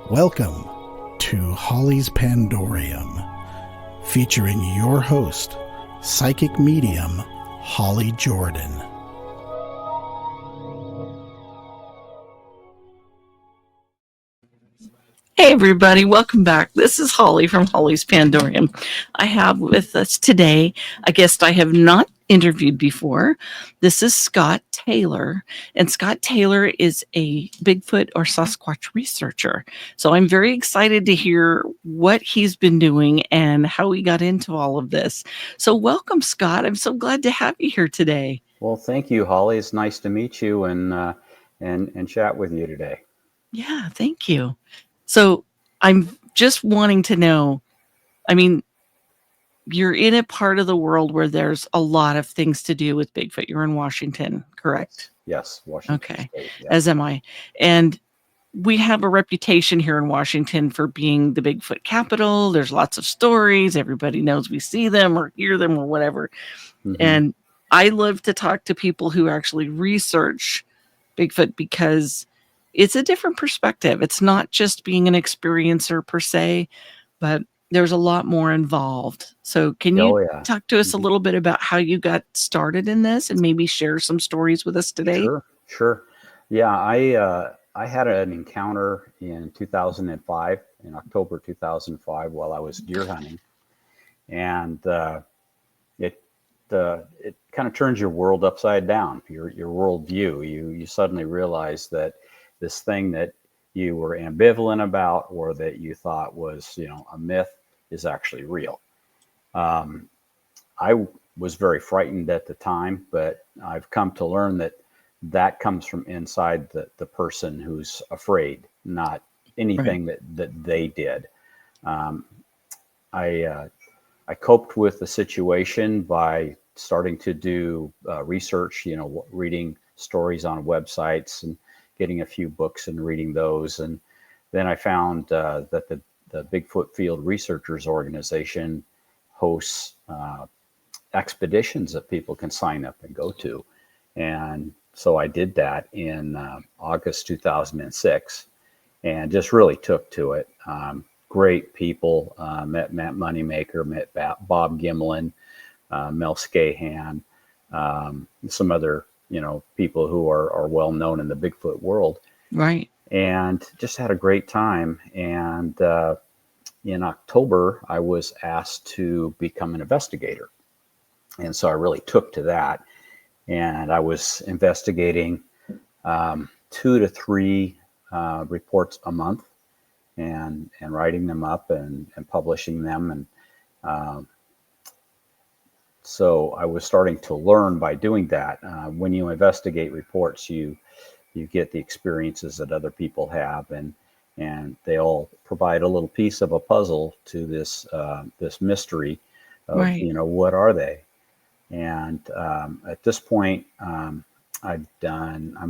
Welcome to Holly's Pandorium, featuring your host, psychic medium Holly Jordan. Hey everybody, welcome back. This is Holly from Holly's Pandorium. I have with us today a guest I have not interviewed before. This is Scott Taylor, and Scott Taylor is a Bigfoot or Sasquatch researcher. So I'm very excited to hear what he's been doing and how he got into all of this. So welcome, Scott. I'm so glad to have you here today. Well, thank you, Holly. It's nice to meet you and chat with you today. Yeah, thank you. So I'm just wanting to know, you're in a part of the world where there's a lot of things to do with Bigfoot. You're in Washington, correct? Yes, Washington Okay, State. Yeah. as am I. And we have a reputation here in Washington for being the Bigfoot capital. There's lots of stories. Everybody knows we see them or hear them or whatever. Mm-hmm. And I love to talk to people who actually research Bigfoot because it's a different perspective. It's not just being an experiencer per se, but there's a lot more involved. So can you talk to us a little bit about how you got started in this and maybe share some stories with us today? Sure. Yeah, I had an encounter in 2005, in October 2005, while I was deer hunting. And it kind of turns your world upside down, your worldview. You suddenly realize that this thing that you were ambivalent about or that you thought was, a myth is actually real. I was very frightened at the time, but I've come to learn that comes from inside the person who's afraid, not anything that they did. I coped with the situation by starting to do research, reading stories on websites and getting a few books and reading those. And then I found that the Bigfoot Field Researchers Organization hosts expeditions that people can sign up and go to. And so I did that in August 2006 and just really took to it. Great people, met Matt Moneymaker, met Bob Gimlin, Mel Scahan, some other people who are well known in the Bigfoot world. Right. And just had a great time. And in October, I was asked to become an investigator. And so I really took to that. And I was investigating 2 to 3 reports a month and writing them up and publishing them. And so I was starting to learn by doing that. When you investigate reports, you get the experiences that other people have, and they all provide a little piece of a puzzle to this mystery of what are they. And at this point, I'm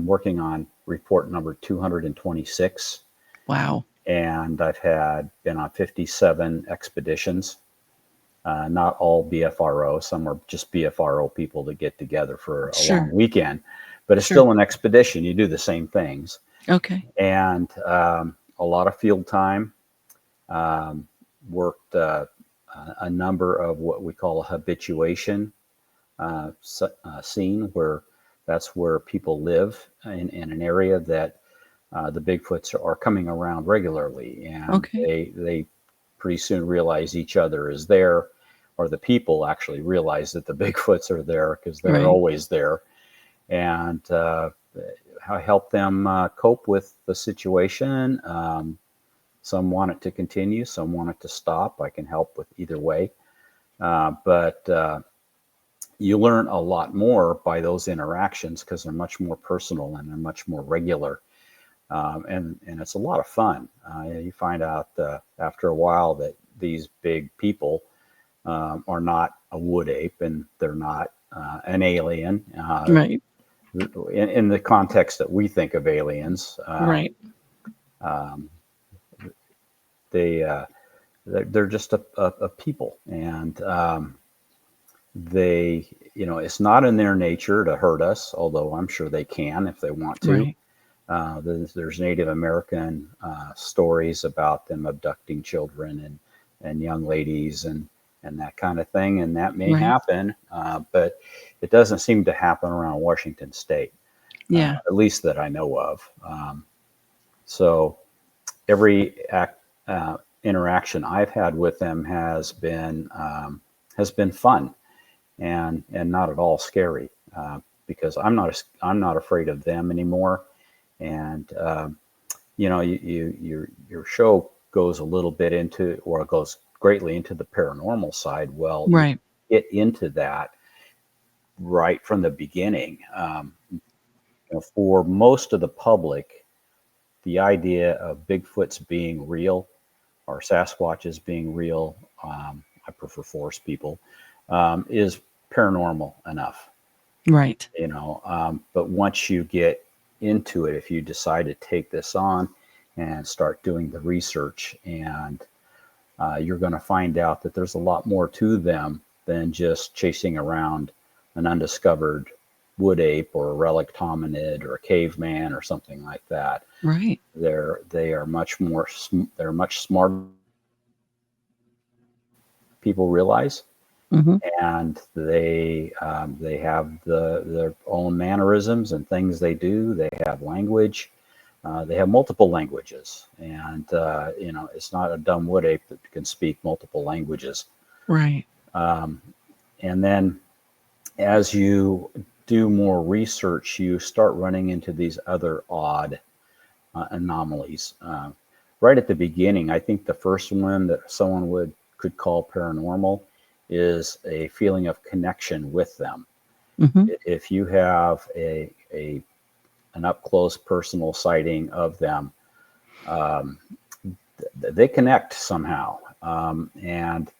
working on report number 226. Wow. And I've been on 57 expeditions. Not all BFRO. Some are just BFRO people that get together for a long weekend, but it's still an expedition. You do the same things. Okay. And a lot of field time. Worked a number of what we call a habituation scene, where that's where people live in an area that the Bigfoots are coming around regularly, and they pretty soon realize each other is there, or the people actually realize that the Bigfoots are there because they're always there. And I help them cope with the situation. Some want it to continue, some want it to stop. I can help with either way. But you learn a lot more by those interactions because they're much more personal and they're much more regular. And it's a lot of fun. You find out after a while that these big people are not a wood ape, and they're not an alien. Right. In the context that we think of aliens. They're just a people, and they, it's not in their nature to hurt us, although I'm sure they can if they want to. There's Native American stories about them abducting children and young ladies and that kind of thing, and that may happen, but it doesn't seem to happen around Washington State, at least that I know of. So every interaction I've had with them has been fun and not at all scary, because I'm not afraid of them anymore. And your show goes a little bit into, or goes greatly into the paranormal side. Well, you get into that right from the beginning. For most of the public, the idea of Bigfoots being real or Sasquatches being real, I prefer forest people, is paranormal enough. Right. But once you get into it, if you decide to take this on and start doing the research, and you're going to find out that there's a lot more to them than just chasing around an undiscovered wood ape or a relic hominid or a caveman or something like that. Right. They are much more. They're much smarter. People realize, and they have their own mannerisms and things they do. They have language. They have multiple languages, and it's not a dumb wood ape that can speak multiple languages. Right. And then as you do more research, you start running into these other odd anomalies. Right at the beginning, I think the first one that someone could call paranormal is a feeling of connection with them. If you have an up close personal sighting of them, they connect somehow. And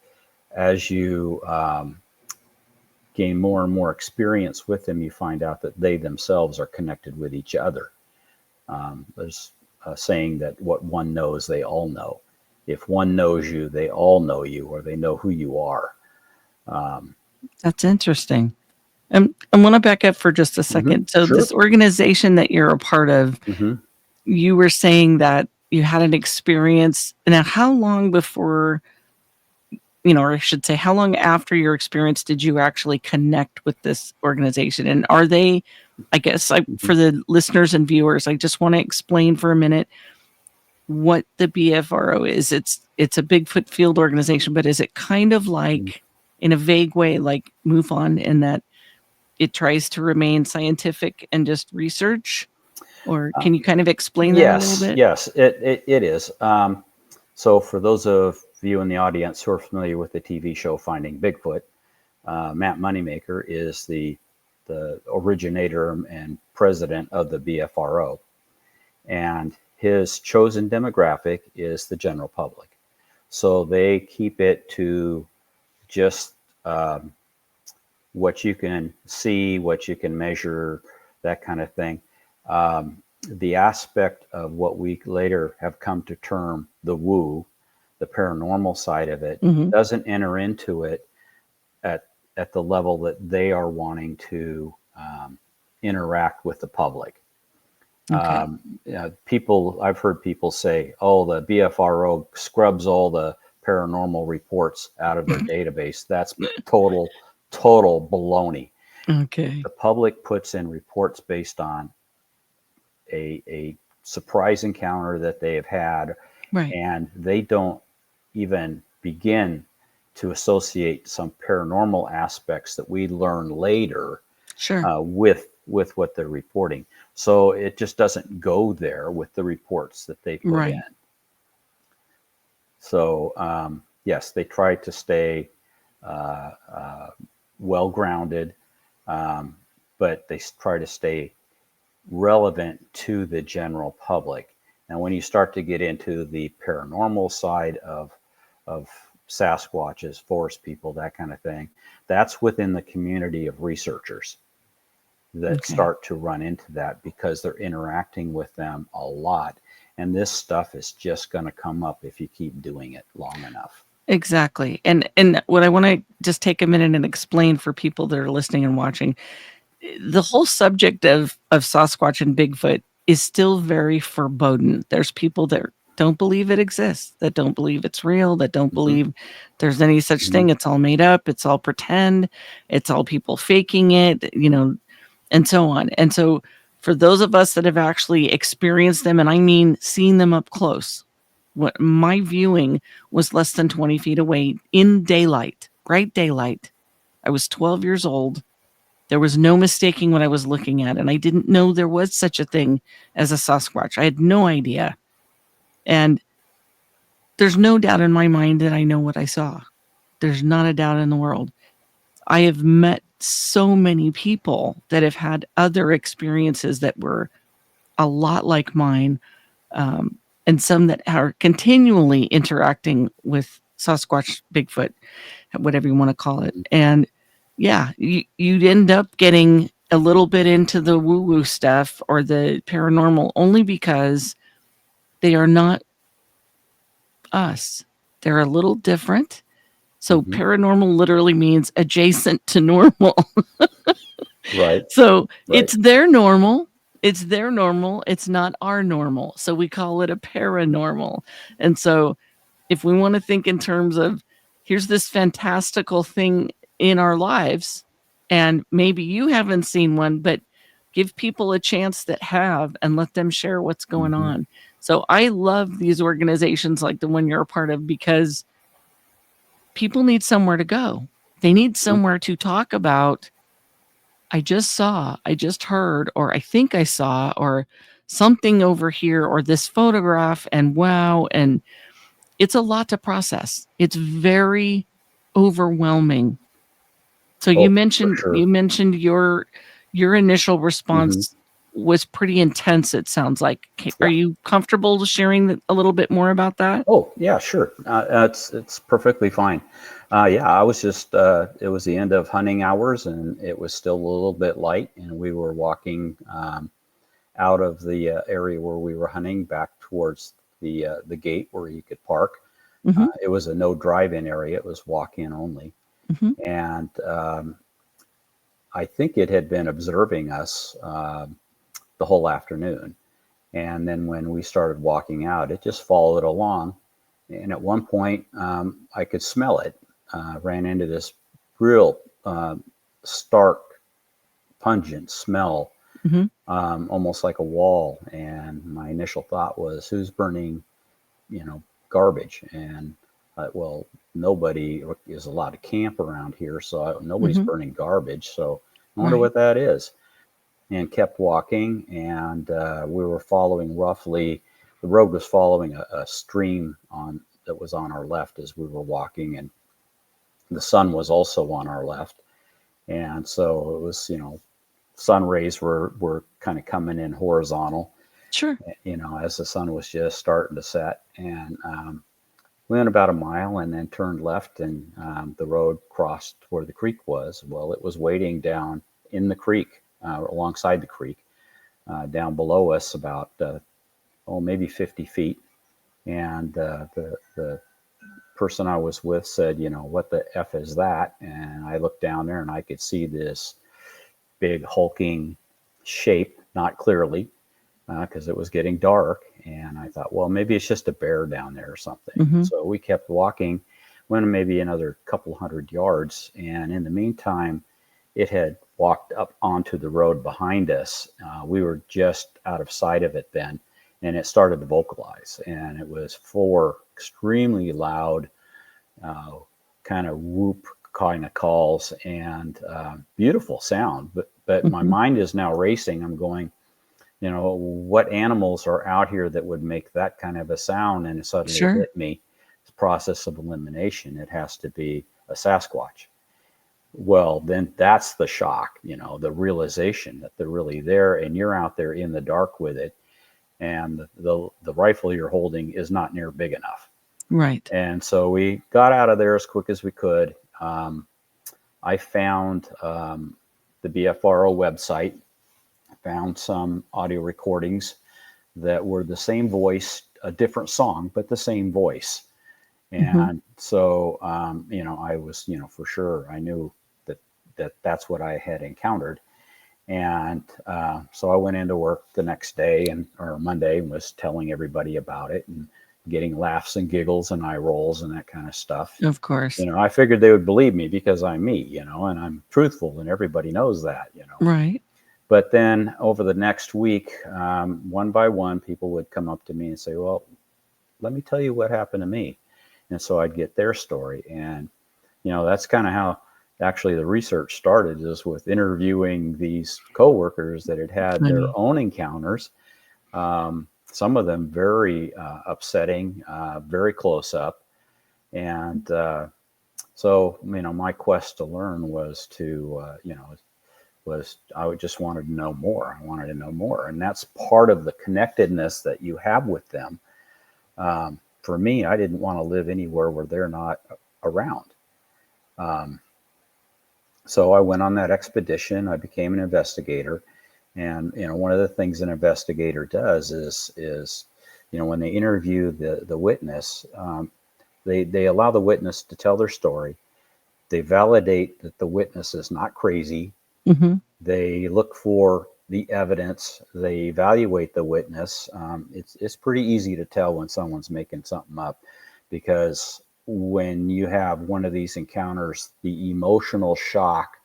as you gain more and more experience with them, you find out that they themselves are connected with each other. There's a saying that what one knows, they all know. If one knows you, they all know you, or they know who you are. That's interesting. I want to back up for just a second. So this organization that you're a part of, you were saying that you had an experience. Now, how long before, or I should say, how long after your experience did you actually connect with this organization? And are they, I guess, for the listeners and viewers, I just want to explain for a minute what the BFRO is. It's a Bigfoot field organization, but is it kind of like, in a vague way, like MUFON, in that it tries to remain scientific and just research? Or can you kind of explain that a little bit? Yes, it is. So for those of you in the audience who are familiar with the TV show Finding Bigfoot, Matt Moneymaker is the originator and president of the BFRO. And his chosen demographic is the general public. So they keep it to just what you can see, what you can measure, that kind of thing. The aspect of what we later have come to term the woo, the paranormal side of it, doesn't enter into it at the level that they are wanting to interact with the public. I've heard people say, "Oh, the BFRO scrubs all the paranormal reports out of their database." That's total baloney. Okay. The public puts in reports based on a surprise encounter that they have had, and they don't even begin to associate some paranormal aspects that we learn later with what they're reporting. So it just doesn't go there with the reports that they put in. So yes, they try to stay well-grounded, but they try to stay relevant to the general public. Now, when you start to get into the paranormal side of Sasquatches, forest people, that kind of thing, that's within the community of researchers that start to run into that, because they're interacting with them a lot. And this stuff is just going to come up if you keep doing it long enough. Exactly. And what I want to just take a minute and explain for people that are listening and watching, the whole subject of Sasquatch and Bigfoot is still very foreboding. There's people that don't believe it exists, that don't believe it's real, that don't believe there's any such thing. It's all made up. It's all pretend. It's all people faking it, and so on. And so for those of us that have actually experienced them, and I mean seen them up close, what my viewing was less than 20 feet away in daylight, bright daylight. I was 12 years old. There was no mistaking what I was looking at, and I didn't know there was such a thing as a Sasquatch. I had no idea. And there's no doubt in my mind that I know what I saw. There's not a doubt in the world. I have met so many people that have had other experiences that were a lot like mine, and some that are continually interacting with Sasquatch, Bigfoot, whatever you want to call it. And yeah, you'd end up getting a little bit into the woo-woo stuff or the paranormal only because they are not us. They're a little different. So paranormal literally means adjacent to normal. Right. So it's their normal. It's their normal. It's not our normal. So we call it a paranormal. And so if we want to think in terms of here's this fantastical thing in our lives, and maybe you haven't seen one, but give people a chance that have and let them share what's going on. So I love these organizations like the one you're a part of because people need somewhere to go. They need somewhere to talk about, I just saw, I just heard, or I think I saw, or something over here, or this photograph, and wow. And it's a lot to process. It's very overwhelming. So you mentioned your initial response was pretty intense, it sounds like. Are you comfortable sharing a little bit more about that? Oh, yeah, sure. It's perfectly fine. I was just, it was the end of hunting hours and it was still a little bit light, and we were walking out of the area where we were hunting back towards the gate where you could park. It was a no drive-in area. It was walk-in only. And I think it had been observing us the whole afternoon. And then when we started walking out, it just followed along. And at one point, I could smell it. Ran into this real stark, pungent smell, almost like a wall. And my initial thought was, who's burning, garbage? And well, nobody is allowed to camp around here, so nobody's burning garbage. So I wonder what that is. And kept walking, and we were following roughly, the road was following a stream that was on our left as we were walking, and the sun was also on our left. And so it was, sun rays were kind of coming in horizontal. Sure. As the sun was just starting to set. And we went about a mile and then turned left, and the road crossed where the creek was. Well, it was waiting down in the creek, alongside the creek, down below us about, maybe 50 feet. And the person I was with said, what the F is that? And I looked down there and I could see this big hulking shape, not clearly, because it was getting dark. And I thought, well, maybe it's just a bear down there or something. So we kept walking, went maybe another couple hundred yards. And in the meantime, it had walked up onto the road behind us. We were just out of sight of it then, and it started to vocalize. And it was 4 extremely loud, kind of whoop kind of calls, and beautiful sound. But my mind is now racing. I'm going, what animals are out here that would make that kind of a sound? And it suddenly hit me. It's process of elimination. It has to be a Sasquatch. Well, then that's the shock, the realization that they're really there, and you're out there in the dark with it, and the rifle you're holding is not near big enough. Right. And so we got out of there as quick as we could. I found the BFRO website, found some audio recordings that were the same voice, a different song, but the same voice. And so, I was, for sure, I knew that's what I had encountered. And so I went into work the next day or Monday and was telling everybody about it and getting laughs and giggles and eye rolls and that kind of stuff. Of course. I figured they would believe me because I'm me, and I'm truthful, and everybody knows that. Right. But then over the next week, one by one, people would come up to me and say, well, let me tell you what happened to me. And so I'd get their story. And, that's kind of how actually the research started, is with interviewing these coworkers that had their own encounters. Some of them very upsetting, very close up. And so, my quest to learn was I just wanted to know more. I wanted to know more. And that's part of the connectedness that you have with them. For me, I didn't want to live anywhere where they're not around. So I went on that expedition. I became an investigator. And, one of the things an investigator does is when they interview the witness, they allow the witness to tell their story. They validate that the witness is not crazy. Mm-hmm. They look for the evidence. They evaluate the witness. It's pretty easy to tell when someone's making something up, because when you have one of these encounters, the emotional shock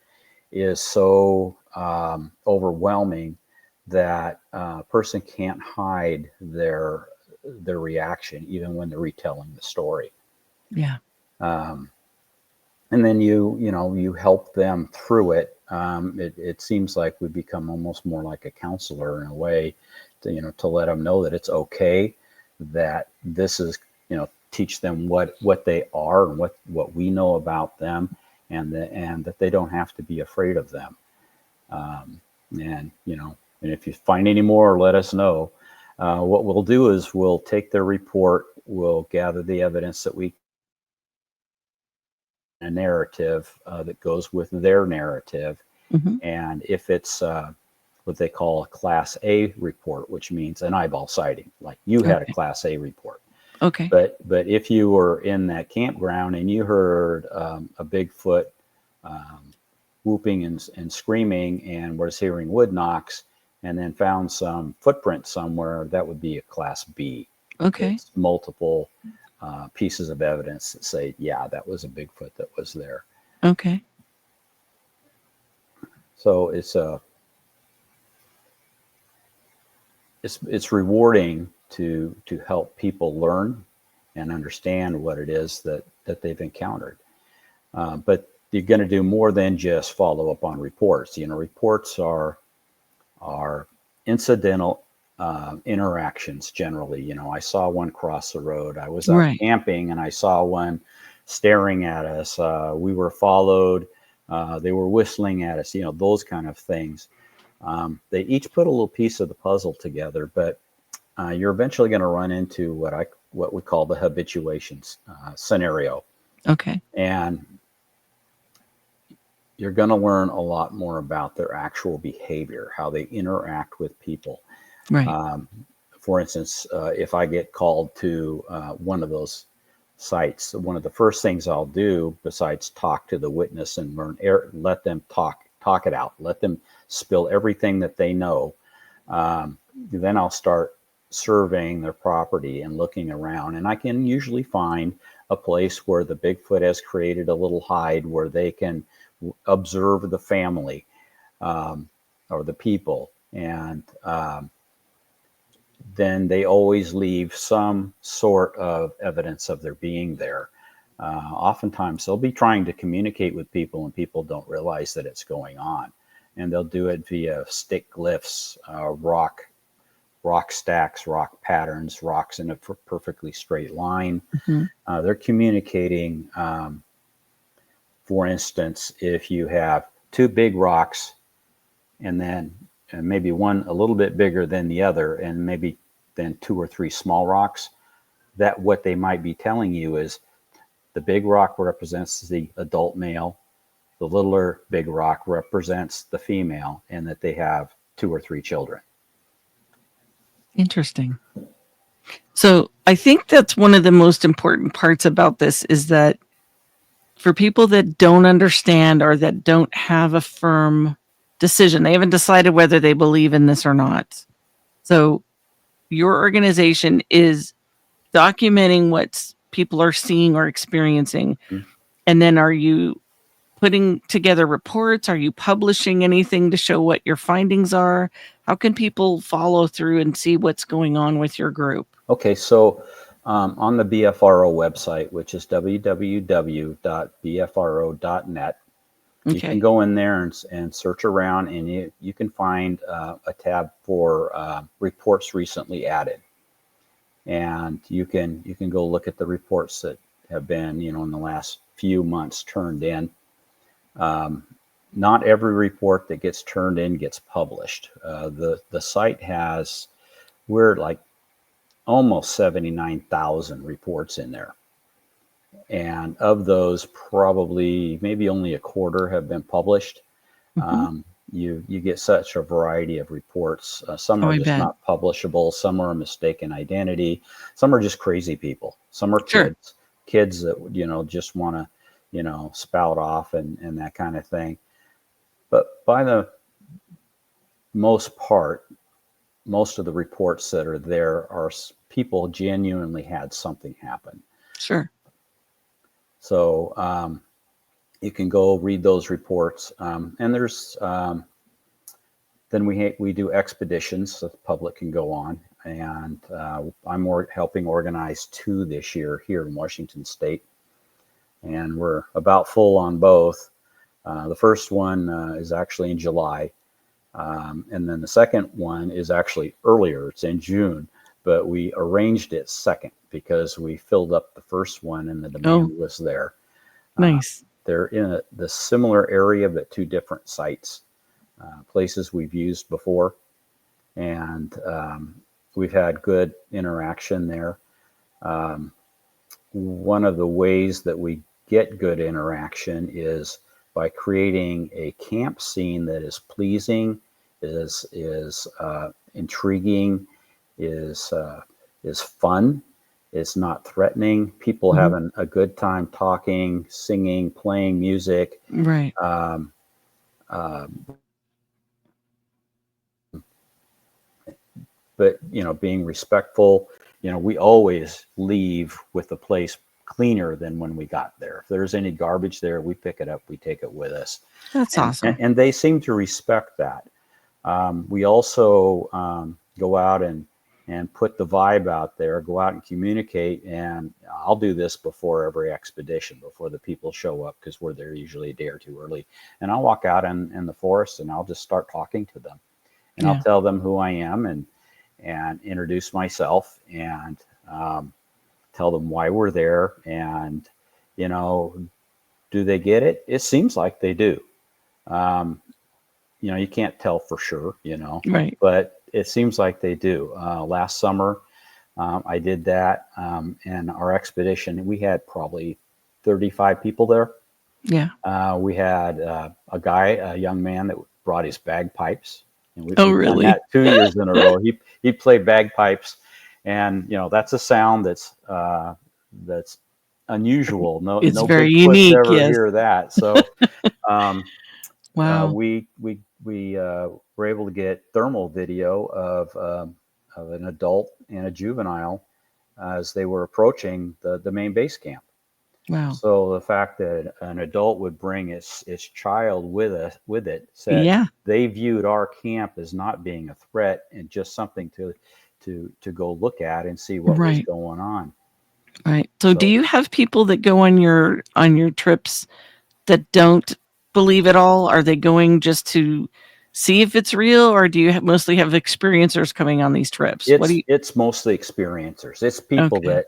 is so overwhelming that a person can't hide their reaction, even when they're retelling the story. Yeah. And then you help them through it. It seems like we become almost more like a counselor in a way, to let them know that it's okay, that this is, teach them what they are and what we know about them, and that they don't have to be afraid of them. And if you find any more, let us know. What we'll do is we'll take their report, we'll gather the evidence that we, a narrative that goes with their narrative. Mm-hmm. And if it's what they call a Class A report, which means an eyeball sighting, like you had a Class A report. Okay. But if you were in that campground and you heard a Bigfoot whooping and screaming and was hearing wood knocks, and then found some footprints somewhere, that would be a Class B. Okay. It's multiple pieces of evidence that say, yeah, that was a Bigfoot that was there. Okay. So it's rewarding to help people learn and understand what it is that they've encountered. But you're going to do more than just follow up on reports. Reports are incidental interactions generally. I saw one cross the road. I was out camping and I saw one staring at us. We were followed. They were whistling at us. Those kind of things. They each put a little piece of the puzzle together, but you're eventually going to run into what we call the habituation scenario. Okay. And you're going to learn a lot more about their actual behavior, how they interact with people. Right. For instance, if I get called to one of those sites, one of the first things I'll do, besides talk to the witness and let them talk it out, let them spill everything that they know. Then I'll start surveying their property and looking around, and I can usually find a place where the Bigfoot has created a little hide where they can observe the family or the people, and then they always leave some sort of evidence of their being there. Oftentimes they'll be trying to communicate with people and people don't realize that it's going on, and they'll do it via stick glyphs, rock stacks, rock patterns, rocks in a perfectly straight line. Mm-hmm. They're communicating. For instance, if you have two big rocks and then maybe one a little bit bigger than the other, and maybe then two or three small rocks, that what they might be telling you is the big rock represents the adult male, the littler big rock represents the female, and that they have 2 or 3 children. Interesting. So I think that's one of the most important parts about this, is that for people that don't understand or that don't have a firm decision. They haven't decided whether they believe in this or not. So your organization is documenting what people are seeing or experiencing. Mm-hmm. And then are you putting together reports? Are you publishing anything to show what your findings are? How can people follow through and see what's going on with your group? Okay, so on the BFRO website, which is www.bfro.net, you can go in there and search around, and you can find a tab for reports recently added. And you can go look at the reports that have been, in the last few months turned in. Not every report that gets turned in gets published. The site has, we're like almost 79,000 reports in there. And of those, probably maybe only a quarter have been published. Mm-hmm. You get such a variety of reports. Some are just not publishable. Some are a mistaken identity. Some are just crazy people. Some are kids that, just want to, spout off and that kind of thing. But by the most part, most of the reports that are there are people genuinely had something happen. Sure. So you can go read those reports. And there's then we do expeditions so the public can go on. And I'm helping organize 2 this year here in Washington State. And we're about full on both. The first one is actually in July. And then the second one is actually earlier. It's in June. But we arranged it second because we filled up the first one and the demand was there. Nice. They're in the similar area, but 2 different sites, places we've used before. And we've had good interaction there. One of the ways that we get good interaction is by creating a camp scene that is pleasing, is intriguing, is fun, is not threatening. People mm-hmm. having a good time talking, singing, playing music. Right. But being respectful. We always leave with the place cleaner than when we got there. If there's any garbage there, we pick it up, we take it with us. That's awesome. And they seem to respect that. We also go out and put the vibe out there, go out and communicate. And I'll do this before every expedition, before the people show up, because we're there usually a day or 2 early. And I'll walk out in the forest and I'll just start talking to them. And I'll tell them who I am and introduce myself and tell them why we're there. And, do they get it? It seems like they do. You can't tell for sure, right. But it seems like they do. Last summer, I did that. And our expedition, we had probably 35 people there. Yeah. We had a young man that brought his bagpipes. And we've really? done that 2 years in a row. He played bagpipes, and that's a sound that's unusual. It's no very Bigfoots unique. Ever yes. hear that. So, wow. We were able to get thermal video of an adult and a juvenile as they were approaching the main base camp. Wow. So the fact that an adult would bring its child with it said they viewed our camp as not being a threat and just something to go look at and see what was going on. Right. So do you have people that go on your trips that don't believe at all? Are they going just to see if it's real, or do you mostly have experiencers coming on these trips? It's mostly experiencers. It's people that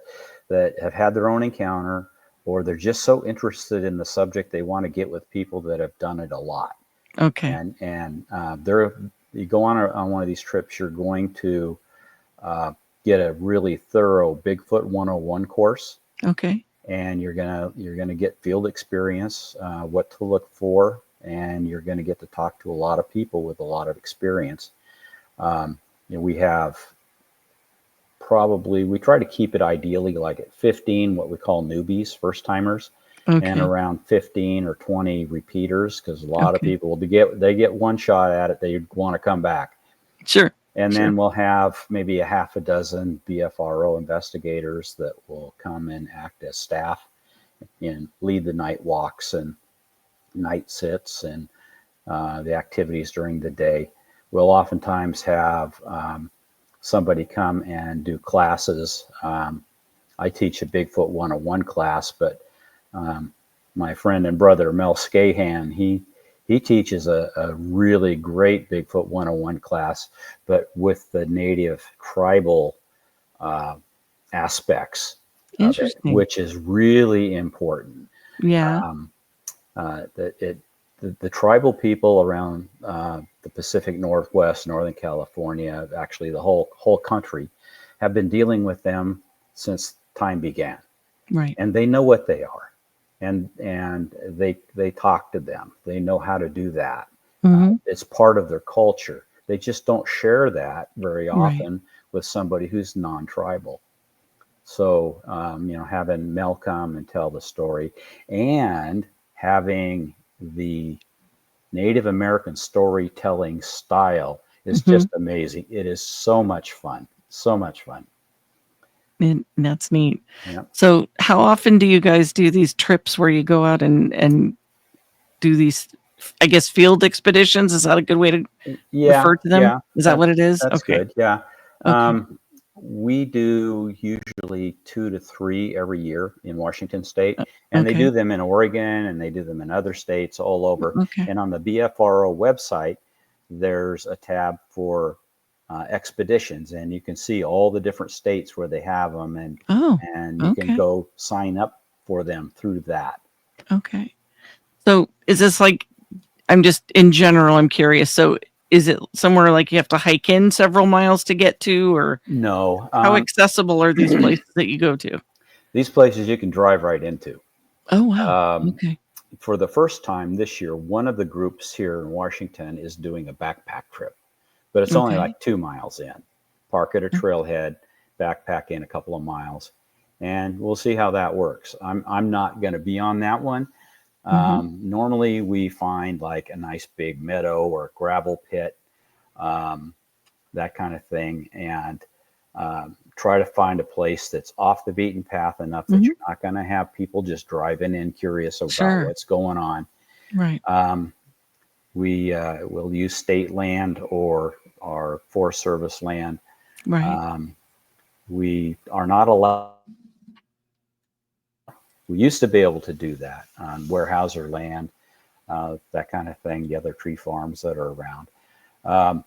have had their own encounter, or they're just so interested in the subject they want to get with people that have done it a lot. Okay. And you go on one of these trips, you're going to get a really thorough Bigfoot 101 course. Okay. And you're gonna get field experience, what to look for, and you're gonna get to talk to a lot of people with a lot of experience. We have we try to keep it ideally like at 15, what we call newbies, first timers. and around 15 or 20 repeaters, because a lot of people they get one shot at it, they want to come back. Sure. And then we'll have maybe a half a dozen BFRO investigators that will come and act as staff and lead the night walks and night sits and the activities during the day. We'll oftentimes have somebody come and do classes. I teach a Bigfoot 101 class, but my friend and brother Mel Scahan, he teaches a really great Bigfoot 101 class, but with the native tribal aspects of it, which is really important. Yeah. The tribal people around the Pacific Northwest, Northern California, actually the whole country, have been dealing with them since time began. Right. And they know what they are. And they talk to them. They know how to do that. It's part of their culture. They just don't share that very often with somebody who's non-tribal. So, having Mel come and tell the story, and having the Native American storytelling style is just amazing. It is so much fun. So much fun. And that's neat. Yeah. So how often do you guys do these trips where you go out and do these, I guess, field expeditions? Is that a good way to refer to them? Yeah. Is that what it is? That's good. Yeah. Okay. We do usually 2 to 3 every year in Washington State, and they do them in Oregon, and they do them in other states all over. And on the BFRO website, there's a tab for expeditions, and you can see all the different states where they have them, and you can go sign up for them through that. Okay. So is this like, I'm curious. So is it somewhere like you have to hike in several miles to get to, or no? How accessible are these places that you go to? These places you can drive right into. Oh, wow. For the first time this year, one of the groups here in Washington is doing a backpack trip, but it's only like 2 miles in. Park at a trailhead, backpack in a couple of miles, and we'll see how that works. I'm not going to be on that one. Normally we find like a nice big meadow or gravel pit, that kind of thing, and try to find a place that's off the beaten path enough that you're not going to have people just driving in curious about what's going on. Right. We will use state land or our Forest Service land. Right. We are not allowed. We used to be able to do that on Weyerhaeuser land, that kind of thing, the other tree farms that are around.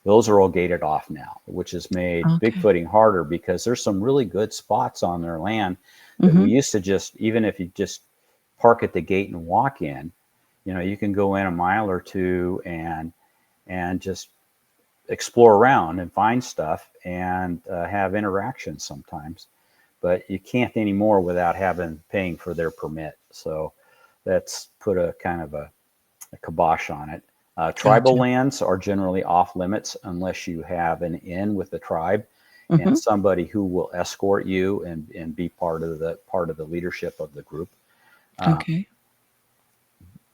Those are all gated off now, which has made bigfooting harder, because there's some really good spots on their land that we used to just, even if you just park at the gate and walk in, you can go in a mile or two and just explore around and find stuff and have interactions sometimes. But you can't anymore without paying for their permit. So that's put a kind of a kibosh on it. Tribal lands are generally off limits unless you have an in with the tribe and somebody who will escort you and be part of the leadership of the group.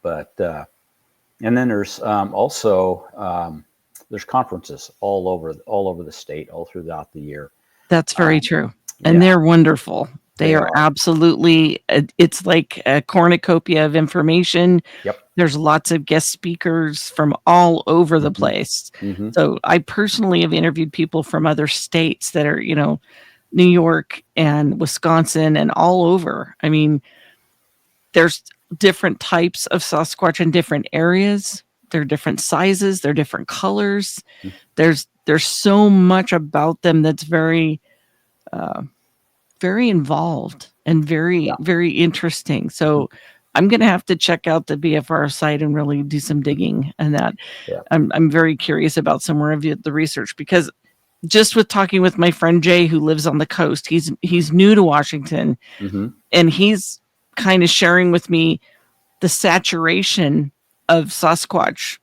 But and then there's also there's conferences all over the state, all throughout the year. That's very true. And they're wonderful. They are absolutely, it's like a cornucopia of information. Yep. There's lots of guest speakers from all over the place. So I personally have interviewed people from other states that are, New York and Wisconsin and all over. I mean, there's different types of Sasquatch in different areas. They're different sizes. They're different colors. There's so much about them that's very involved and very interesting. So I'm going to have to check out the BFR site and really do some digging and that. I'm very curious about some more of the research, because just with talking with my friend Jay, who lives on the coast, he's new to Washington, and he's kind of sharing with me the saturation of Sasquatch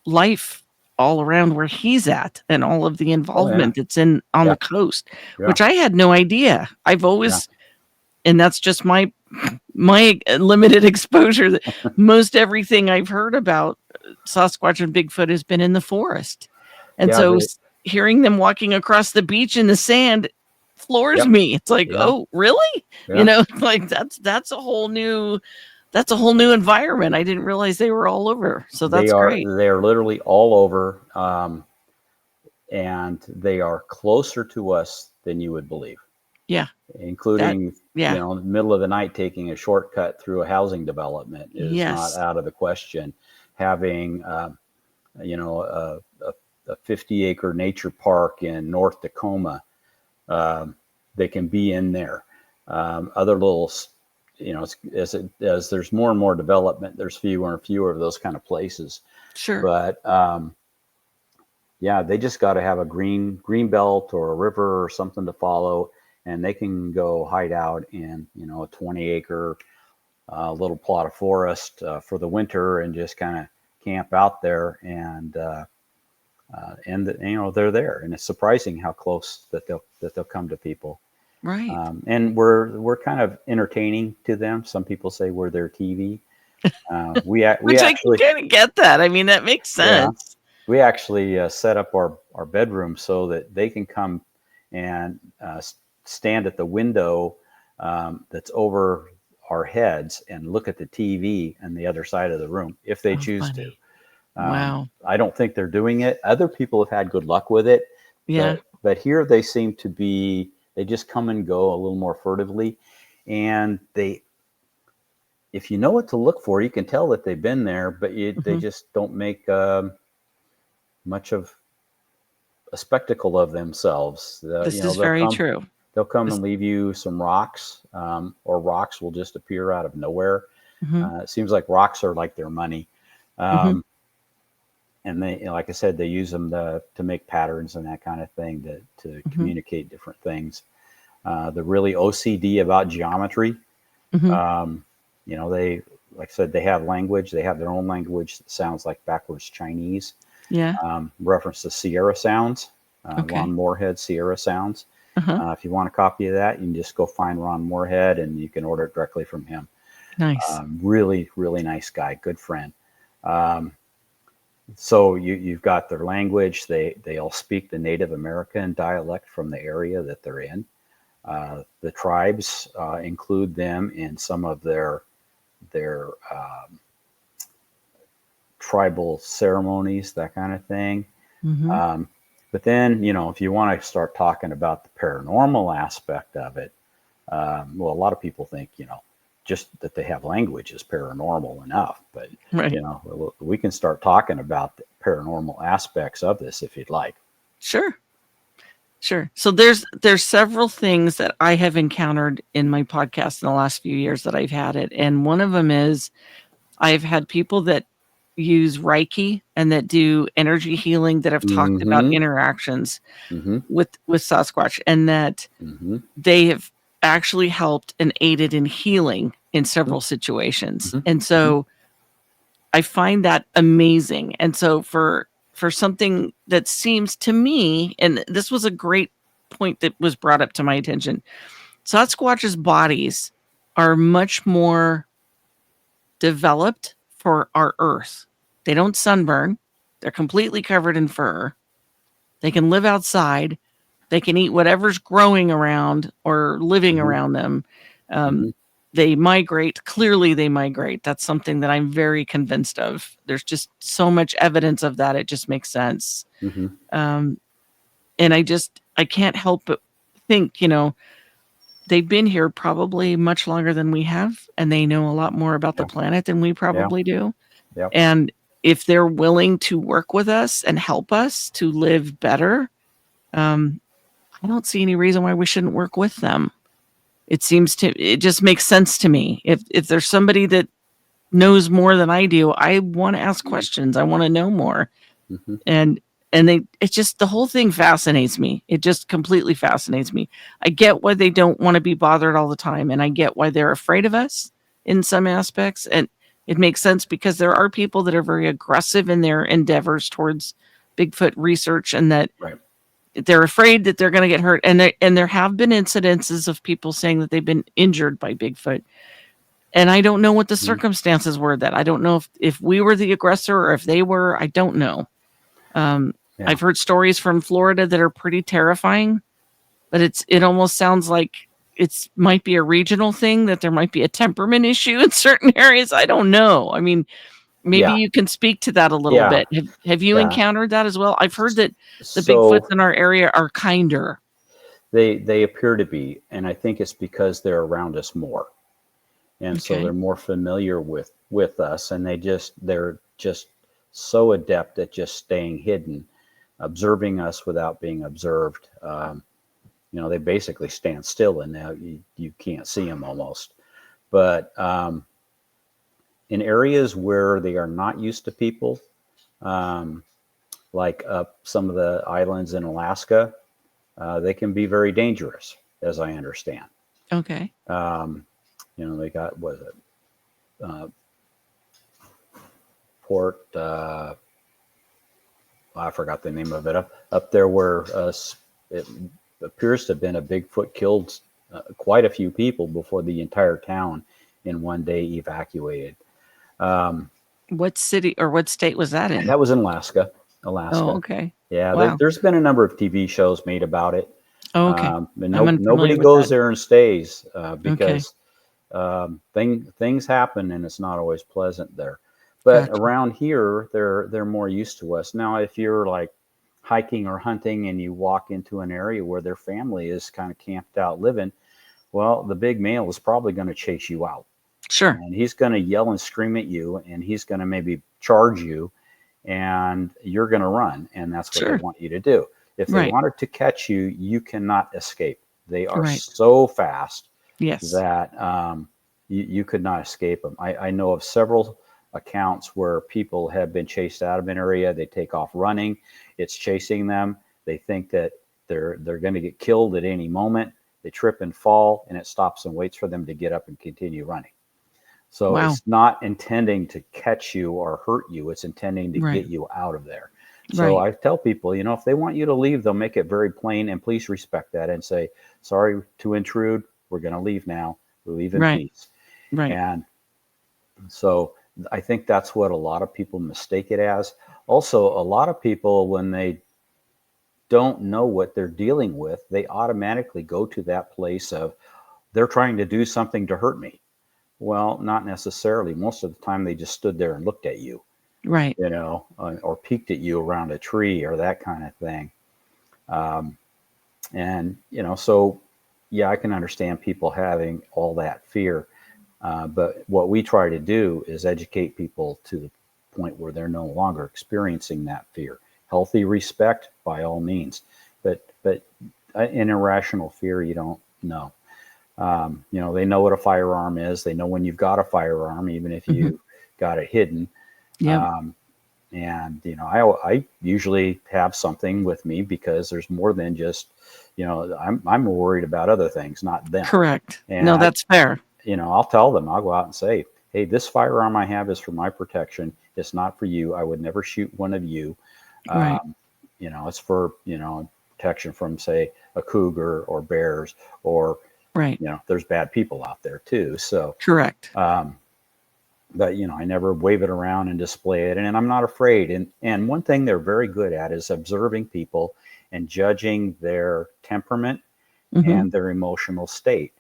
life all around where he's at, and all of the involvement that's on the coast, which I had no idea. I've always, and that's just my my limited exposure, most everything I've heard about Sasquatch and Bigfoot has been in the forest. And so hearing them walking across the beach in the sand floors me. It's like, oh, really? You know, like that's a whole new environment. I didn't realize they were all over. So that's great. They're literally all over. And they are closer to us than you would believe. Yeah. Including, you know, in the middle of the night, taking a shortcut through a housing development is not out of the question. Having, you know, a 50-acre nature park in North Tacoma, they can be in there. Other little, you know, as there's more and more development, there's fewer and fewer of those kind of places. Sure. But yeah, they just got to have a green belt or a river or something to follow, and they can go hide out in, you know, a 20-acre little plot of forest for the winter and just kind of camp out there, and you know, they're there, and it's surprising how close that they'll come to people. Right. And we're kind of entertaining to them. Some people say we're their TV. We Which actually, I kind of get that. I mean, that makes sense. We actually set up our bedroom so that they can come and stand at the window that's over our heads and look at the TV on the other side of the room if they choose to. Wow. I don't think they're doing it. Other people have had good luck with it. Yeah. But here they seem to be, they just come and go a little more furtively. And if you know what to look for, you can tell that they've been there, but they just don't make much of a spectacle of themselves. This is very true. They'll come and leave you some rocks, or rocks will just appear out of nowhere. It seems like rocks are like their money. And they, you know, like I said, they use them to make patterns and that kind of thing to communicate different things. They're really OCD about geometry. You know, they, like I said, they have language. They have their own language that sounds like backwards Chinese. Yeah. Reference to Sierra sounds, Ron Moorhead Sierra sounds. If you want a copy of that, you can just go find Ron Moorhead and you can order it directly from him. Nice. Really, really nice guy, good friend. So you've got their language. They all speak the Native American dialect from the area that they're in. The tribes include them in some of their tribal ceremonies, that kind of thing. But then, you know, if you want to start talking about the paranormal aspect of it, well, a lot of people think, you know, just that they have language is paranormal enough. But, you know, we can start talking about the paranormal aspects of this if you'd like. Sure. So there's several things that I have encountered in my podcast in the last few years that I've had it. And one of them is I've had people that use Reiki and that do energy healing that have talked about interactions with Sasquatch, and that they have actually helped and aided in healing in several situations. And so I find that amazing. And so for something that seems to me, and this was a great point that was brought up to my attention, Sasquatch's bodies are much more developed for our Earth. They don't sunburn. They're completely covered in fur. They can live outside. They can eat whatever's growing around or living around them. They migrate. Clearly, they migrate. That's something that I'm very convinced of. There's just so much evidence of that. It just makes sense. And I can't help but think, you know, they've been here probably much longer than we have, and they know a lot more about the planet than we probably do. And if they're willing to work with us and help us to live better, I don't see any reason why we shouldn't work with them. It just makes sense to me. If there's somebody that knows more than I do, I want to ask questions. I want to know more. And it's just, the whole thing fascinates me. It just completely fascinates me. I get why they don't want to be bothered all the time, and I get why they're afraid of us in some aspects. And it makes sense because there are people that are very aggressive in their endeavors towards Bigfoot research, and that they're afraid that they're going to get hurt. And there have been incidences of people saying that they've been injured by Bigfoot. And I don't know what the circumstances were that I don't know if we were the aggressor or if they were. I don't know. I've heard stories from Florida that are pretty terrifying, but it almost sounds like it might be a regional thing, that there might be a temperament issue in certain areas. I don't know. I mean, maybe you can speak to that a little bit. Have you encountered that as well? I've heard that the Bigfoots in our area are kinder. They appear to be, and I think it's because they're around us more. And so they're more familiar with us, and they're just so adept at just staying hidden, observing us without being observed. They basically stand still, and now you can't see them almost. But in areas where they are not used to people, like up some of the islands in Alaska, they can be very dangerous, as I understand. Okay. They got, Port, I forgot the name of it, up there where it appears to have been a Bigfoot killed quite a few people before the entire town in one day evacuated. What city or what state was that in? That was in Alaska. Oh, okay. Yeah, wow. There's been a number of TV shows made about it. Oh, okay. Nobody goes there and stays because things happen, and it's not always pleasant there. But around here, they're more used to us. Now, if you're like hiking or hunting and you walk into an area where their family is kind of camped out living, well, the big male is probably going to chase you out. Sure. And he's going to yell and scream at you, and he's going to maybe charge you, and you're going to run. And that's what they want you to do. If they wanted to catch you, you cannot escape. They are so fast that you could not escape them. I know of several accounts where people have been chased out of an area. They take off running. It's chasing them. They think that they're going to get killed at any moment. They trip and fall, and it stops and waits for them to get up and continue running. So it's not intending to catch you or hurt you. It's intending to get you out of there. So I tell people, if they want you to leave, they'll make it very plain, and please respect that and say, sorry to intrude. We're going to leave now. We leave in peace. Right. And so I think that's what a lot of people mistake it as. Also, a lot of people, when they don't know what they're dealing with, they automatically go to that place of they're trying to do something to hurt me. Well, not necessarily. Most of the time they just stood there and looked at you, right? Or peeked at you around a tree or that kind of thing. So yeah, I can understand people having all that fear. But what we try to do is educate people to the point where they're no longer experiencing that fear. Healthy respect, by all means, but an irrational fear, you don't know. They know what a firearm is. They know when you've got a firearm, even if you got it hidden. Yeah. I usually have something with me because there's more than just, I'm worried about other things, not them. Correct. And no, that's fair. I'll tell them, I'll go out and say, hey, this firearm I have is for my protection. It's not for you. I would never shoot one of you. Right. It's for, protection from, say, a cougar or bears or, there's bad people out there too. So correct. But I never wave it around and display it, and I'm not afraid. And one thing they're very good at is observing people and judging their temperament and their emotional state.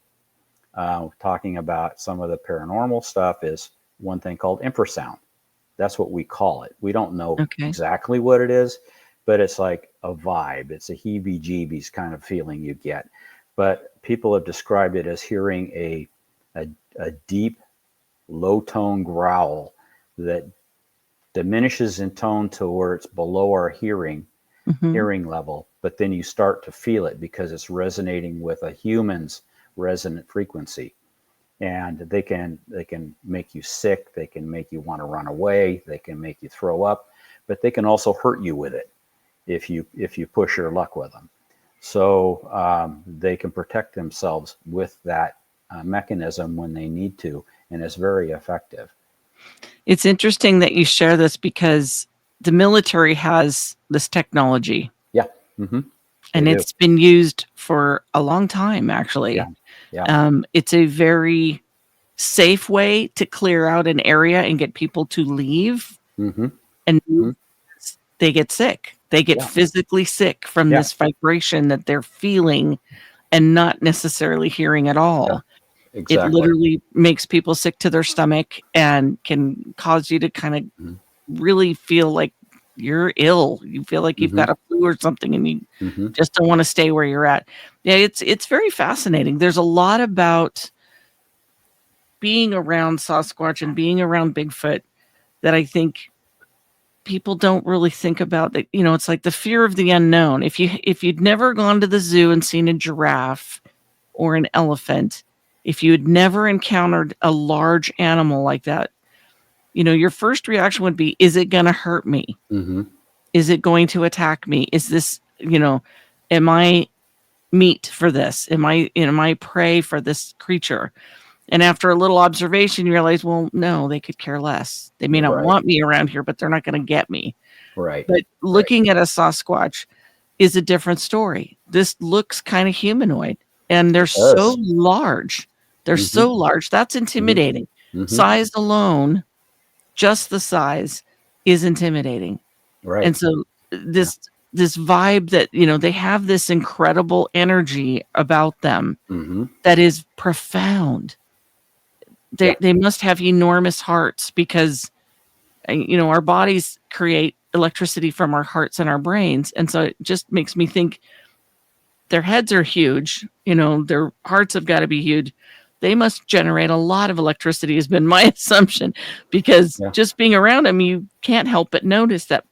Talking about some of the paranormal stuff is one thing called infrasound. That's what we call it. We don't know exactly what it is, but it's like a vibe. It's a heebie-jeebies kind of feeling you get. But people have described it as hearing a deep, low-tone growl that diminishes in tone to where it's below our hearing level, but then you start to feel it because it's resonating with a human's resonant frequency. And they can make you sick, they can make you want to run away, they can make you throw up, but they can also hurt you with it if you push your luck with them. So they can protect themselves with that mechanism when they need to, and it's very effective. It's interesting that you share this because the military has this technology. Yeah. And it's been used for a long time, actually. Yeah. It's a very safe way to clear out an area and get people to leave, Mm-hmm. and Mm-hmm. they get sick. They get Yeah. physically sick from Yeah. this vibration that they're feeling and not necessarily hearing at all. Yeah. It Exactly. literally makes people sick to their stomach and can cause you to kind of Mm-hmm. really feel like you're ill. You feel like you've Mm-hmm. got a flu or something, and you Mm-hmm. just don't want to stay where you're at. Yeah, it's very fascinating. There's a lot about being around Sasquatch and being around Bigfoot that I think people don't really think about. That, you know, it's like the fear of the unknown. If you'd never gone to the zoo and seen a giraffe or an elephant, if you had never encountered a large animal like that, you know, your first reaction would be, is it going to hurt me? Mm-hmm. Is it going to attack me? Is this, you know, am I meat for this? Am I prey for this creature? And after a little observation, you realize, well, no, they could care less. They may not Right. want me around here, but they're not going to get me. Right. But Right. looking at a Sasquatch is a different story. This looks kind of humanoid, and they're It does. so large. They're Mm-hmm. so large. That's intimidating. Mm-hmm. Mm-hmm. Size alone, just the size, is intimidating. Right. And so Yeah. this vibe that, you know, they have this incredible energy about them Mm-hmm. that is profound. Yeah. They must have enormous hearts because, you know, our bodies create electricity from our hearts and our brains. And so it just makes me think their heads are huge, you know, their hearts have got to be huge. They must generate a lot of electricity, has been my assumption, because Yeah. just being around them, you can't help but notice that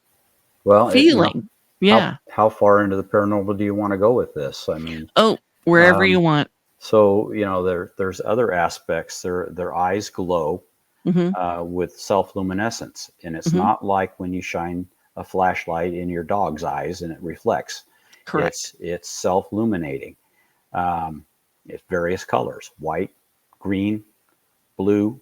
Well, feeling. Yeah. how far into the paranormal do you want to go with this? I mean, Oh, wherever you um, want. so there's other aspects. Their eyes glow Hmm. with self-luminescence, and it's Hmm. not like when you shine a flashlight in your dog's eyes and it reflects. Correct. It's self-luminating. Um, it's various colors: white, green, blue,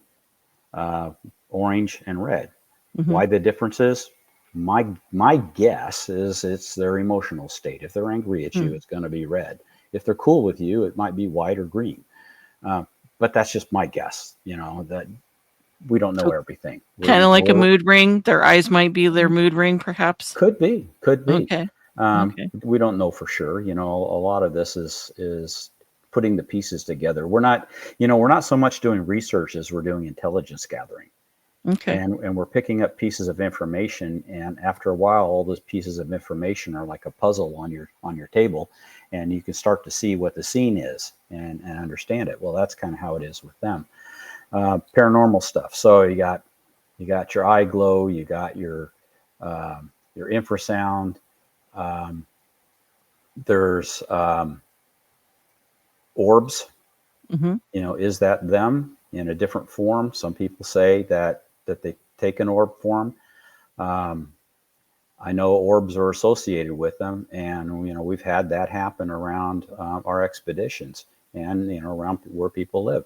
uh, orange, and red. Hmm. Why the difference is? My guess is it's their emotional state. If they're angry at you, Hmm. it's going to be red. If they're cool with you, it might be white or green. Uh, but that's just my guess. That we don't know So everything. kind of like a mood ring. Their eyes might be their mood ring, perhaps. Could be. Okay. Okay. We don't know for sure. A lot of this is putting the pieces together. We're not so much doing research as we're doing intelligence gathering. Okay. And we're picking up pieces of information, and after a while all those pieces of information are like a puzzle on your table, and you can start to see what the scene is and understand it. Well, that's kind of how it is with them. Paranormal stuff. So you got your eye glow, you got your infrasound. um, there's orbs. Hmm. Is that them in a different form? Some people say that they take an orb form. Um, I know orbs are associated with them, and we've had that happen around our expeditions, and around where people live.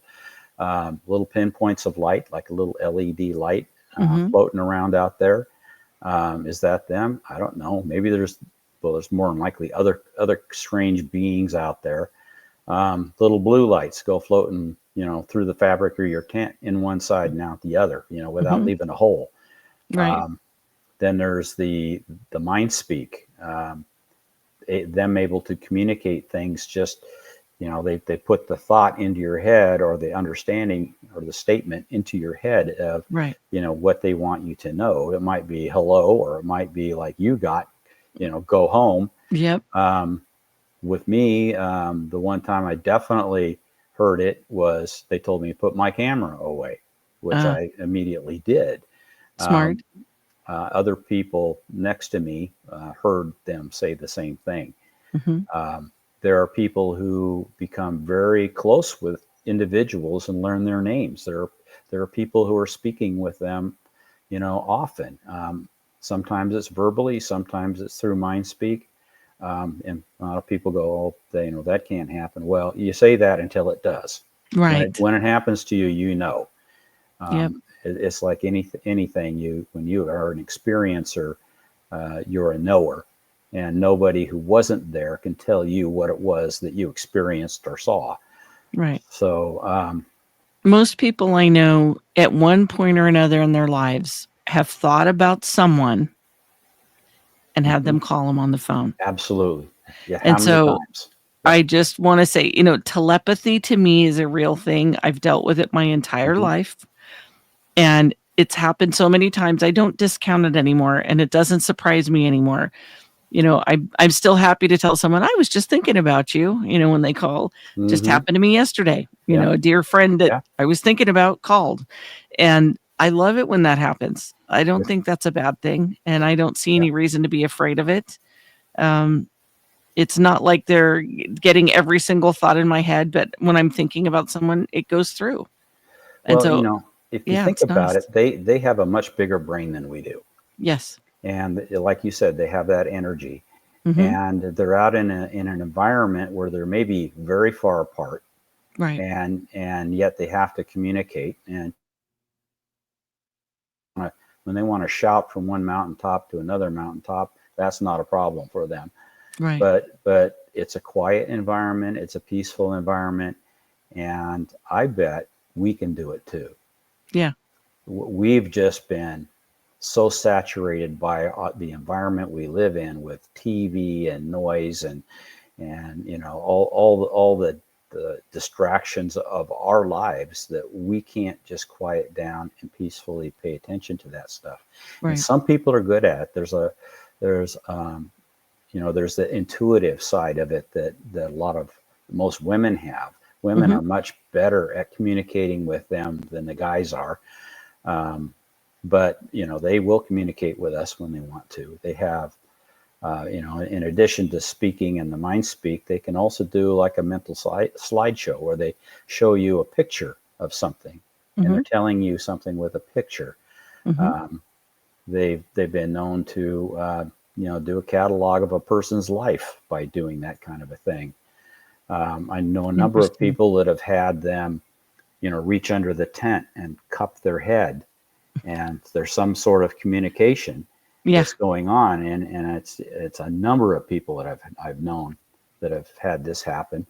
Little pinpoints of light, like a little LED light, Hmm. floating around out there. Is that them? I don't know. Maybe there's more than likely other strange beings out there. Little blue lights go floating, through the fabric of your tent in one side and out the other, without Hmm. leaving a hole. Right. Then there's the mind speak, them able to communicate things. Just they put the thought into your head, or the understanding or the statement into your head of Right. what they want you to know. It might be hello, or it might be like, you got, go home. Yep. With me, the one time I definitely heard it was they told me to put my camera away, which Ah, I immediately did. smart. Um, Other people next to me heard them say the same thing. Hmm. There are people who become very close with individuals and learn their names. There are people who are speaking with them, often. Sometimes it's verbally, sometimes it's through mind speak. And a lot of people go, "Oh, that can't happen." Well, you say that until it does. Right. When it happens to you, Yep. it's like anything. When you are an experiencer, you're a knower, and nobody who wasn't there can tell you what it was that you experienced or saw. Right. So Most people I know at one point or another in their lives have thought about someone and had them call them on the phone. Absolutely. Yeah. How And many so times? I just want to say, telepathy to me is a real thing. I've dealt with it my entire life, and it's happened so many times. I don't discount it anymore, and it doesn't surprise me anymore. I'm still happy to tell someone I was just thinking about you, when they call. Just happened to me yesterday. Yeah. A dear friend that Yeah. I was thinking about called, and I love it when that happens. I don't think that's a bad thing, and I don't see any reason to be afraid of it. It's not like they're getting every single thought in my head, but when I'm thinking about someone, it goes through. And Well, so, if you yeah, think it's about nice. it, they have a much bigger brain than we do. Yes. And like you said, they have that energy, Mm-hmm. and they're out in an environment where they're maybe very far apart, Right. and yet they have to communicate. And when they want to shout from one mountaintop to another mountaintop, that's not a problem for them. Right. But it's a quiet environment, it's a peaceful environment, and I bet we can do it too. Yeah. We've just been so saturated by the environment we live in with TV and noise and all the distractions of our lives that we can't just quiet down and peacefully pay attention to that stuff. Right. And some people are good at it. There's the intuitive side of it that most women have. Women are much better at communicating with them than the guys are. But they will communicate with us when they want to. They have, in addition to speaking and the mind speak, they can also do like a mental slideshow where they show you a picture of something, and they're telling you something with a picture. They've been known to do a catalog of a person's life by doing that kind of a thing. I know a number of people that have had them, reach under the tent and cup their head, and there's some sort of communication that's going on, and it's a number of people that I've known that have had this happen.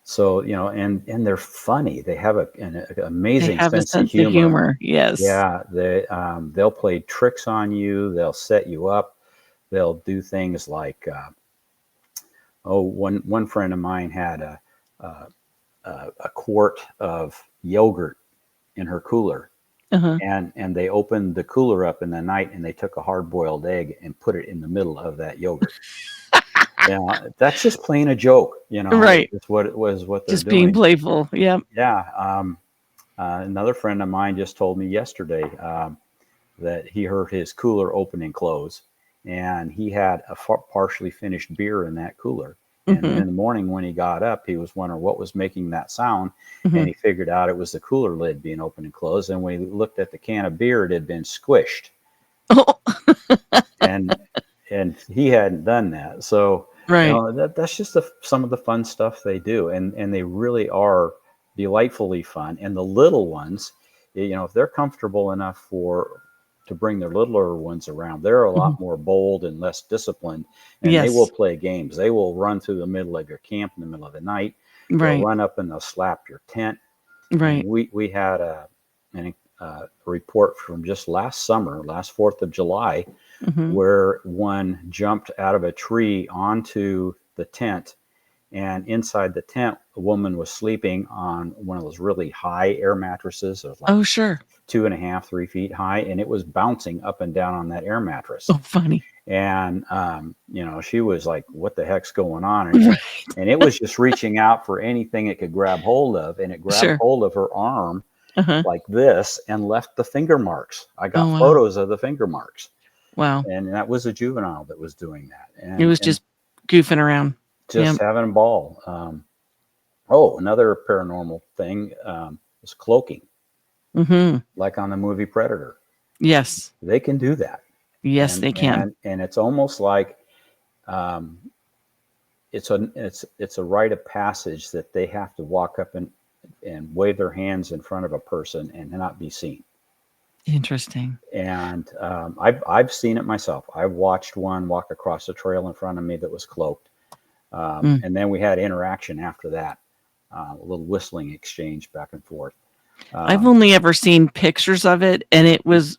So and they're funny. They have an amazing sense of humor. Yes. Yeah, they'll play tricks on you. They'll set you up. They'll do things like, one friend of mine had a quart of yogurt in her cooler, and they opened the cooler up in the night, and they took a hard-boiled egg and put it in the middle of that yogurt. Yeah, that's just plain a joke, Right. It's what it was, what they're Just doing. being playful. Yep. Yeah. Another friend of mine just told me yesterday that he heard his cooler open and close, and he had a partially finished beer in that cooler. And in the morning when he got up, he was wondering what was making that sound, and he figured out it was the cooler lid being open and closed. And when he looked at the can of beer, it had been squished, and he hadn't done that. So Right. that's just some of the fun stuff they do, and they really are delightfully fun. And the little ones, if they're comfortable enough to bring their littler ones around, they're a lot more bold and less disciplined, and they will play games. They will run through the middle of your camp in the middle of the night. They'll run up and they'll slap your tent. Right. And we had a report from just last 4th of July, where one jumped out of a tree onto the tent, and inside the tent, a woman was sleeping on one of those really high air mattresses. It was like 2.5, 3 feet high, and it was bouncing up and down on that air mattress. Oh, funny. And she was like, "What the heck's going on?" And it was just reaching out for anything it could grab hold of, and it grabbed hold of her arm like this and left the finger marks. I got photos of the finger marks. Wow. And that was a juvenile that was doing that. And it was just goofing around. Just having a ball. Another paranormal thing is cloaking. Like on the movie Predator. Yes. They can do that. Yes, they can. And it's almost like it's a rite of passage that they have to walk up and wave their hands in front of a person and not be seen. Interesting. And I've seen it myself. I've watched one walk across the trail in front of me that was cloaked. And then we had interaction after that. a little whistling exchange back and forth. I've only ever seen pictures of it, and it was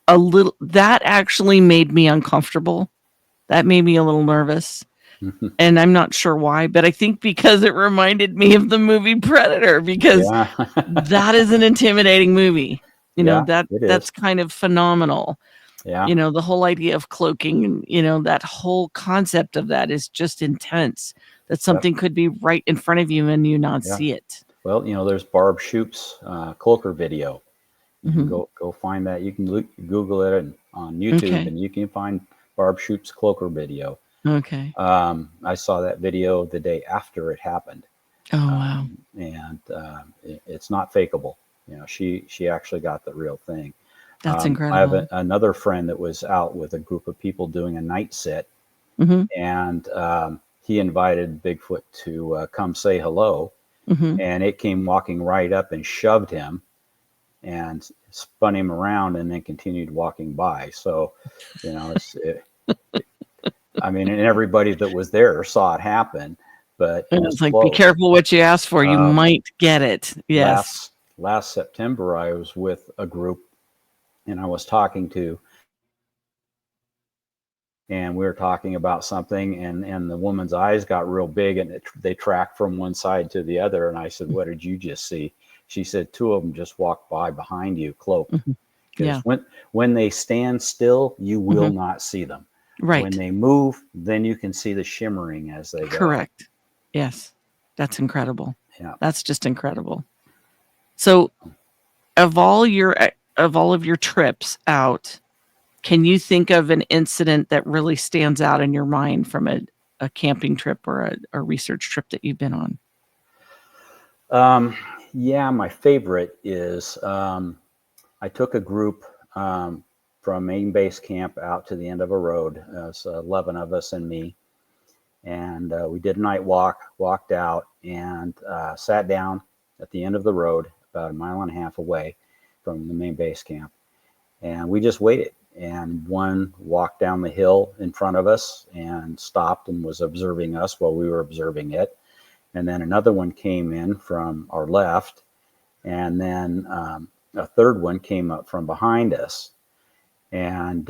that actually made me uncomfortable. That made me a little nervous. And I'm not sure why, but I think because it reminded me of the movie Predator, because that is an intimidating movie. That's kind of phenomenal. Yeah. The whole idea of cloaking, and that whole concept of that is just intense. That something could be right in front of you and you not see it. Well, there's Barb Shoop's cloaker video. You can go find that. You can Google it on YouTube, and you can find Barb Shoop's cloaker video. Okay. I saw that video the day after it happened. Oh, wow. And it's not fakeable. She actually got the real thing. That's incredible. I have another friend that was out with a group of people doing a night sit, and he invited Bigfoot to come say hello, and it came walking right up and shoved him and spun him around and then continued walking by. So, I mean, and everybody that was there saw it happen, but it's like, be careful what you ask for. You might get it. Yes. Last September, I was with a group, and I was talking to, and we were talking about something, and the woman's eyes got real big, and they tracked from one side to the other. And I said, "What did you just see?" She said, "Two of them just walked by behind you, cloaked." Because when they stand still, you will not see them. Right. When they move, then you can see the shimmering as they go. Correct. Yes. That's incredible. Yeah. That's just incredible. So of all of your trips out, can you think of an incident that really stands out in your mind from a camping trip or a research trip that you've been on? Yeah, my favorite is I took a group from main base camp out to the end of a road. It's 11 of us and me. And we did a night walk, walked out, and sat down at the end of the road, about 1.5 miles away from the main base camp. And we just waited. And one walked down the hill in front of us and stopped and was observing us while we were observing it. And then another one came in from our left. And then a third one came up from behind us. And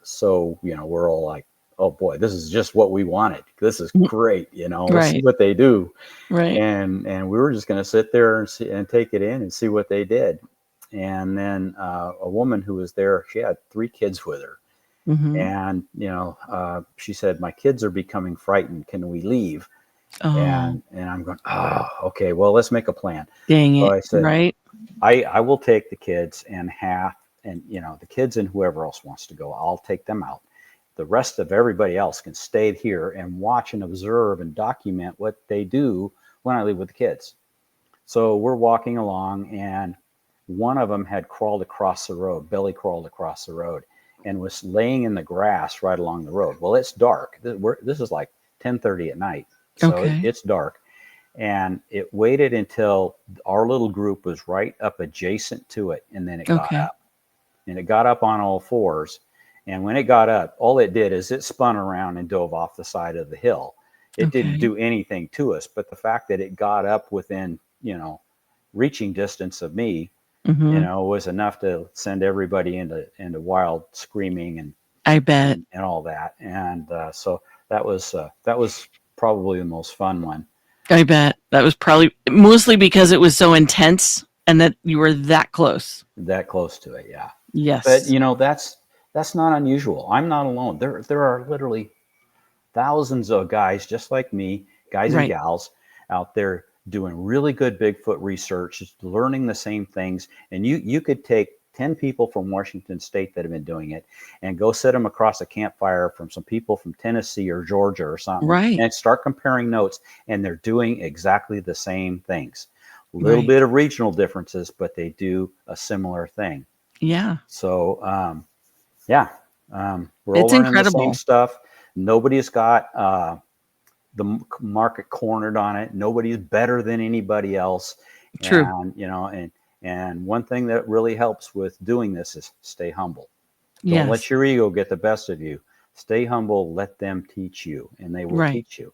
so, we're all like, oh boy, this is just what we wanted. This is great. Let's see what they do. Right. And we were just going to sit there and see, and take it in and see what they did. And then a woman who was there, she had 3 kids with her. And, she said, "My kids are becoming frightened. Can we leave?" And I'm going, oh, okay, well, let's make a plan. Dang it. So I said, right. I will take the kids and the kids and whoever else wants to go, I'll take them out. The rest of everybody else can stay here and watch and observe and document what they do when I leave with the kids. So we're walking along, and one of them had crawled across the road, belly crawled across the road, and was laying in the grass right along the road. Well, it's dark. This is like 10:30 at night. So it's dark. And it waited until our little group was right up adjacent to it, and then it got up. And it got up on all fours. And when it got up, all it did is it spun around and dove off the side of the hill. It didn't do anything to us, but the fact that it got up within, reaching distance of me, was enough to send everybody into wild screaming and I bet and all that. And so that was probably the most fun one. I bet that was probably mostly because it was so intense and that you were that close to it. Yeah. Yes. But that's not unusual. I'm not alone. There are literally thousands of guys just like me, guys and gals out there doing really good Bigfoot research, learning the same things. And you could take 10 people from Washington State that have been doing it and go sit them across a campfire from some people from Tennessee or Georgia or something, and start comparing notes, and they're doing exactly the same things. A little bit of regional differences, but they do a similar thing. Yeah. So, we're all It's learning incredible. the same stuff. Nobody's got the market cornered on it. Nobody's better than anybody else. True. And one thing that really helps with doing this is stay humble. Don't let your ego get the best of you. Stay humble. Let them teach you, and they will teach you.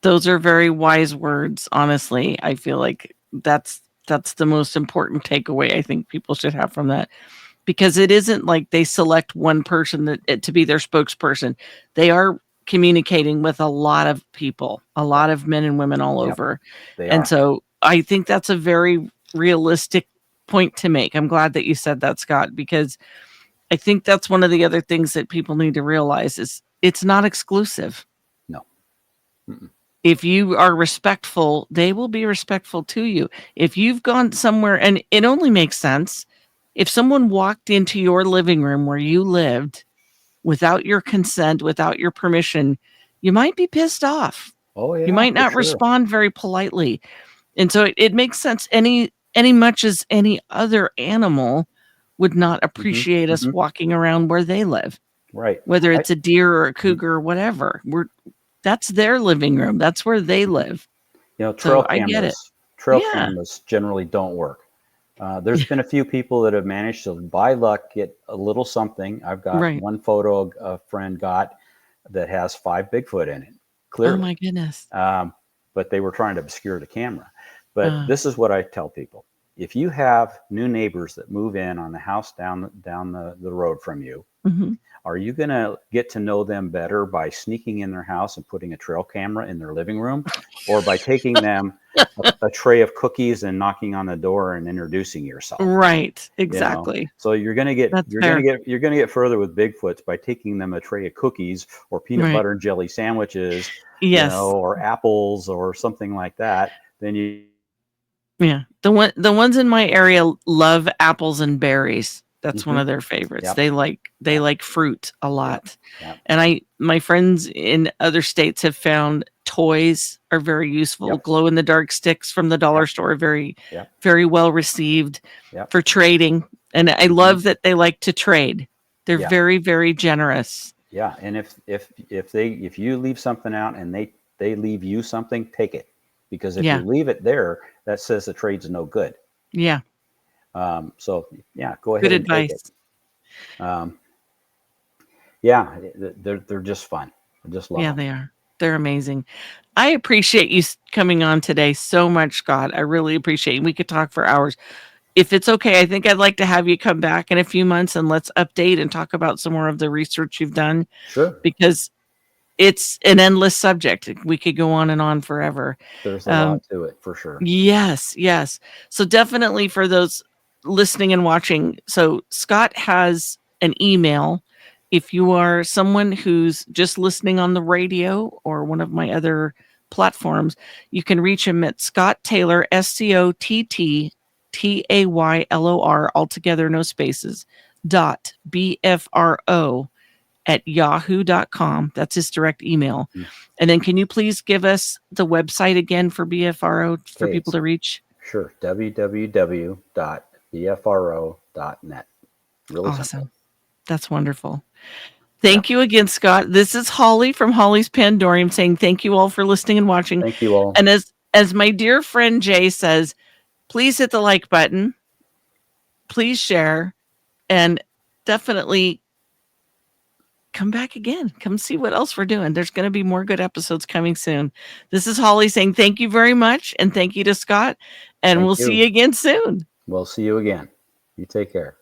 Those are very wise words. Honestly, I feel like that's the most important takeaway I think people should have from that, because it isn't like they select one person to be their spokesperson. They are communicating with a lot of people, a lot of men and women all over. And so I think that's a very realistic point to make. I'm glad that you said that, Scott, because I think that's one of the other things that people need to realize is it's not exclusive. No. Mm-mm. If you are respectful, they will be respectful to you. If you've gone somewhere, and it only makes sense, if someone walked into your living room where you lived without your consent, without your permission, you might be pissed off. Oh, yeah. You might not respond very politely. And so it makes sense. Any much as any other animal would not appreciate us walking around where they live. Right. Whether it's a deer or a cougar or whatever. That's their living room. That's where they live. Trail cameras generally don't work. There's been a few people that have managed to, by luck, get a little something. I've got one photo a friend got that has 5 Bigfoot in it, clearly. Oh, my goodness. But they were trying to obscure the camera. But this is what I tell people. If you have new neighbors that move in on the house down the road from you, are you going to get to know them better by sneaking in their house and putting a trail camera in their living room, or by taking them a tray of cookies and knocking on the door and introducing yourself? Right. Exactly. So you're going to get further with Bigfoots by taking them a tray of cookies or peanut butter and jelly sandwiches, or apples or something like that. Then you. Yeah. The ones in my area love apples and berries. That's one of their favorites. They like fruit a lot. And my friends in other states have found toys are very useful. Glow in the dark sticks from the dollar store are very well received for trading. And I love that they like to trade. They're very, very generous. Yeah. And if you leave something out and they leave you something, take it. Because if you leave it there, that says the trade's no good. Yeah. So go ahead. Good and advice. Take it. They're just fun. I just love them. They are. They're amazing. I appreciate you coming on today so much, Scott. I really appreciate it. We could talk for hours. If it's okay, I think I'd like to have you come back in a few months and let's update and talk about some more of the research you've done. Sure. Because it's an endless subject. We could go on and on forever. There's a lot to it, for sure. Yes. So definitely for those listening and watching. So Scott has an email. If you are someone who's just listening on the radio or one of my other platforms, you can reach him at Scott Taylor, SCOTTTAYLOR, altogether, no spaces, .BFRO at yahoo.com. That's his direct email. And then can you please give us the website again for BFRO for people to reach? Sure. www.bfro.net. Really awesome. Simple. That's wonderful. Thank you again, Scott. This is Holly from Holly's Pandorium saying thank you all for listening and watching. Thank you all. And as my dear friend Jay says, please hit the like button. Please share. And definitely come back again. Come see what else we're doing. There's going to be more good episodes coming soon. This is Holly saying thank you very much. And thank you to Scott. And we'll see you again soon. We'll see you again. You take care.